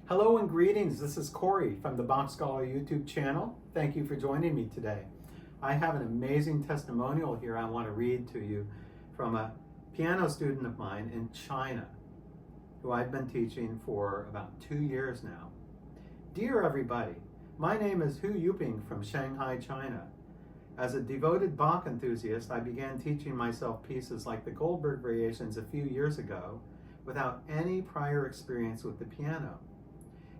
Hello and greetings. This is Corey from the BachScholar YouTube channel. Thank you for joining me today. I have an amazing testimonial here I want to read to you from a piano student of mine in China who I've been teaching for about 2 years now. Dear everybody, my name is Hu Yuping from Shanghai, China. As a devoted Bach enthusiast, I began teaching myself pieces like the Goldberg variations a few years ago without any prior experience with the piano.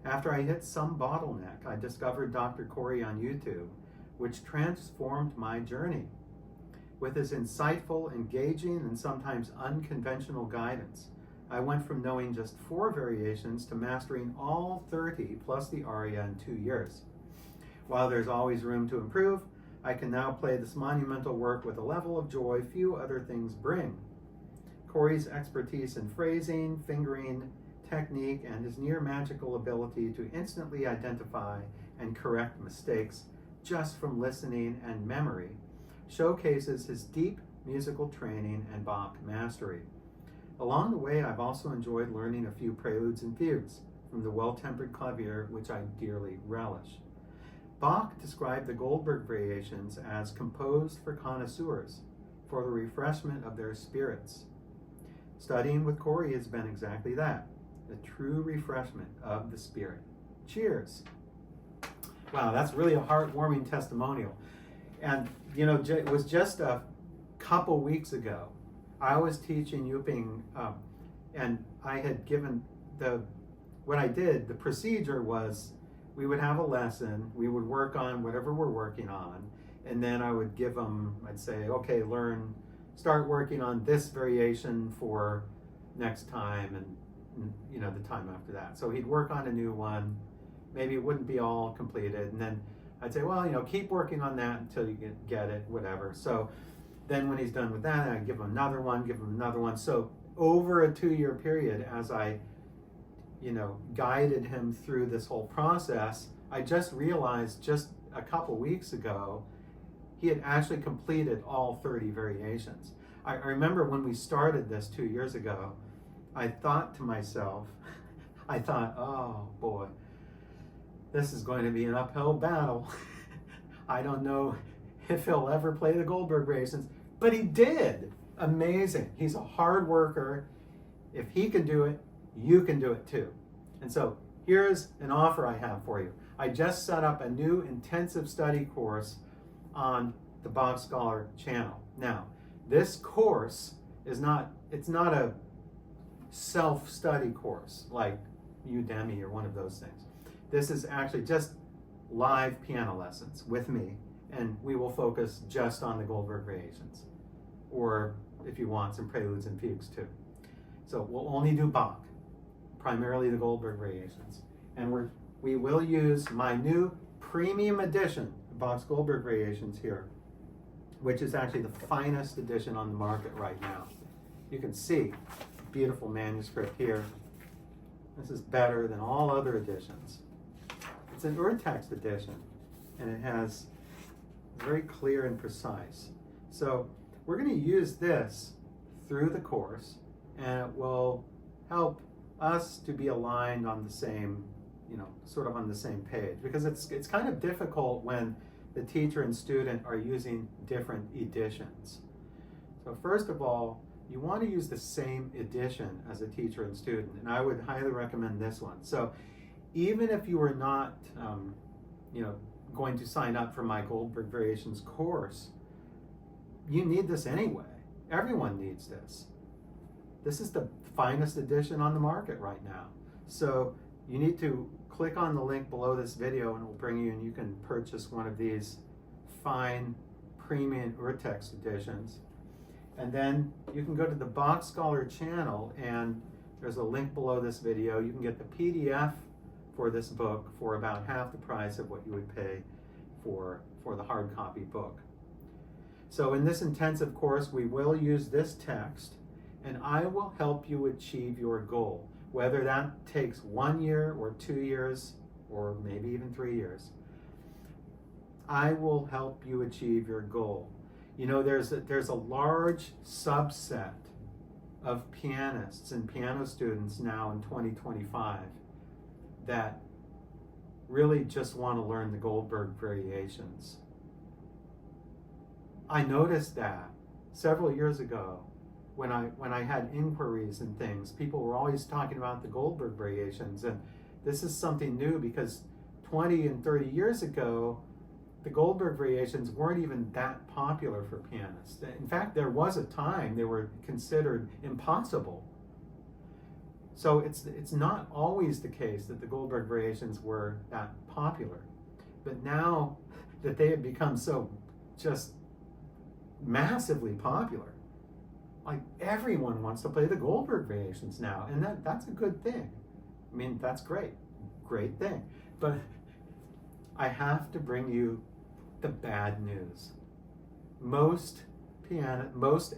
After I hit some bottleneck, I discovered Dr. Corey on YouTube, which transformed my journey. With his insightful, engaging, and sometimes unconventional guidance, I went from knowing just 4 variations to mastering all 30 plus the aria in 2 years. While there's always room to improve, I can now play this monumental work with a level of joy few other things bring. Corey's expertise in phrasing, fingering, technique, and his near magical ability to instantly identify and correct mistakes just from listening and memory showcases his deep musical training and Bach mastery. Along the way, I've also enjoyed learning a few preludes and fugues from the well-tempered clavier, which I dearly relish. Bach described the Goldberg variations as composed for connoisseurs, for the refreshment of their spirits. Studying with Corey has been exactly that, the true refreshment of the spirit. Cheers. Wow, that's really a heartwarming testimonial. And you know, it was just a couple weeks ago, I was teaching Yuping, and I had given what I did, the procedure was we would have a lesson, we would work on whatever we're working on, and then I would give them, I'd say, okay, start working on this variation for next time, and you know, the time after that. So he'd work on a new one, maybe it wouldn't be all completed, and then I'd say, well, you know, keep working on that until you get it, whatever. So then when he's done with that, I'd give him another one. So over a 2-year period, as I, you know, guided him through this whole process, I just realized just a couple weeks ago, he had actually completed all 30 variations. I remember when we started this 2 years ago, I thought to myself, oh boy, this is going to be an uphill battle. I don't know if he'll ever play the Goldberg variations, but he did. Amazing. He's a hard worker. If he can do it, you can do it too. And so here's an offer I have for you. I just set up a new intensive study course on the BachScholar channel. Now, this course is not a self-study course like Udemy or one of those things. This is actually just live piano lessons with me, and we will focus just on the Goldberg variations, or if you want, some preludes and fugues too. So we'll only do Bach, primarily the Goldberg variations, and we will use my new premium edition of Bach's Goldberg variations here, which is actually the finest edition on the market right now. You can see beautiful manuscript here. This is better than all other editions. It's an urtext edition, and it has very clear and precise. So we're going to use this through the course, and it will help us to be aligned on the same, you know, sort of on the same page, because it's kind of difficult when the teacher and student are using different editions. So first of all, you want to use the same edition as a teacher and student, and I would highly recommend this one. So even if you were not, you know, going to sign up for my Goldberg Variations course, you need this anyway. Everyone needs this. This is the finest edition on the market right now. So you need to click on the link below this video, and it will bring you, and you can purchase one of these fine premium urtext editions. And then you can go to the BachScholar channel, and there's a link below this video. You can get the PDF for this book for about half the price of what you would pay for the hard copy book. So in this intensive course, we will use this text, and I will help you achieve your goal, whether that takes 1 year or 2 years, or maybe even 3 years. I will help you achieve your goal. You know, there's a large subset of pianists and piano students now in 2025 that really just want to learn the Goldberg variations. I noticed that several years ago when I had inquiries and things, people were always talking about the Goldberg variations, and this is something new because 20 and 30 years ago, the Goldberg variations weren't even that popular for pianists. In fact, there was a time they were considered impossible. So it's not always the case that the Goldberg variations were that popular. But now that they have become so just massively popular, like everyone wants to play the Goldberg variations now, and that's a good thing. I mean, that's great thing. But I have to bring you the bad news. Most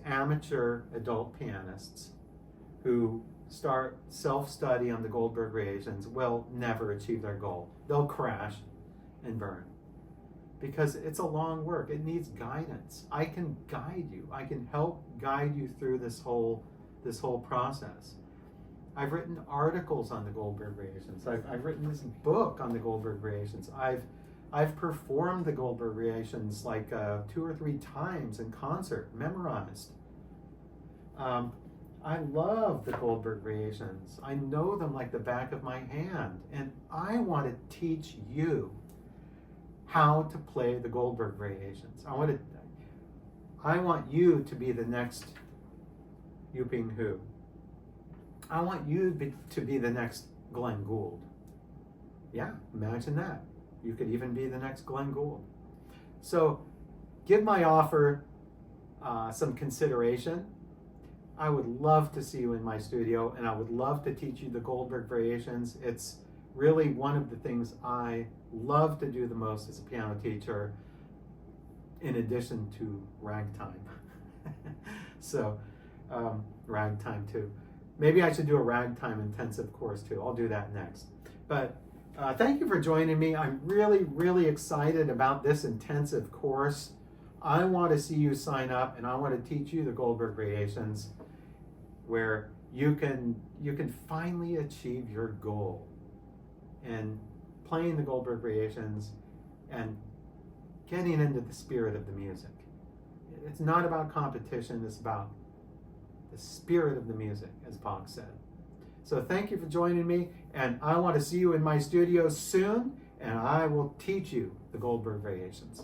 amateur adult pianists who start self-study on the Goldberg variations will never achieve their goal. They'll crash and burn because it's a long work. It needs guidance. I can guide you. I can help guide you through this whole process. I've written articles on the Goldberg variations. I've written this book on the Goldberg variations. I've performed the Goldberg variations like 2 or 3 times in concert, memorized. I love the Goldberg variations. I know them like the back of my hand, and I want to teach you how to play the Goldberg variations. I want you to be the next Yuping Hu. I want you to be the next Glenn Gould. Yeah, imagine that. You could even be the next Glenn Gould. So give my offer some consideration. I would love to see you in my studio, and I would love to teach you the Goldberg variations. It's really one of the things I love to do the most as a piano teacher, in addition to ragtime. So ragtime too. Maybe I should do a ragtime intensive course too. I'll do that next. But thank you for joining me. I'm really, really excited about this intensive course. I want to see you sign up, and I want to teach you the Goldberg variations, where you can finally achieve your goal in playing the Goldberg variations and getting into the spirit of the music. It's not about competition, it's about the spirit of the music, as Bach said. So thank you for joining me, and I want to see you in my studio soon, and I will teach you the Goldberg variations.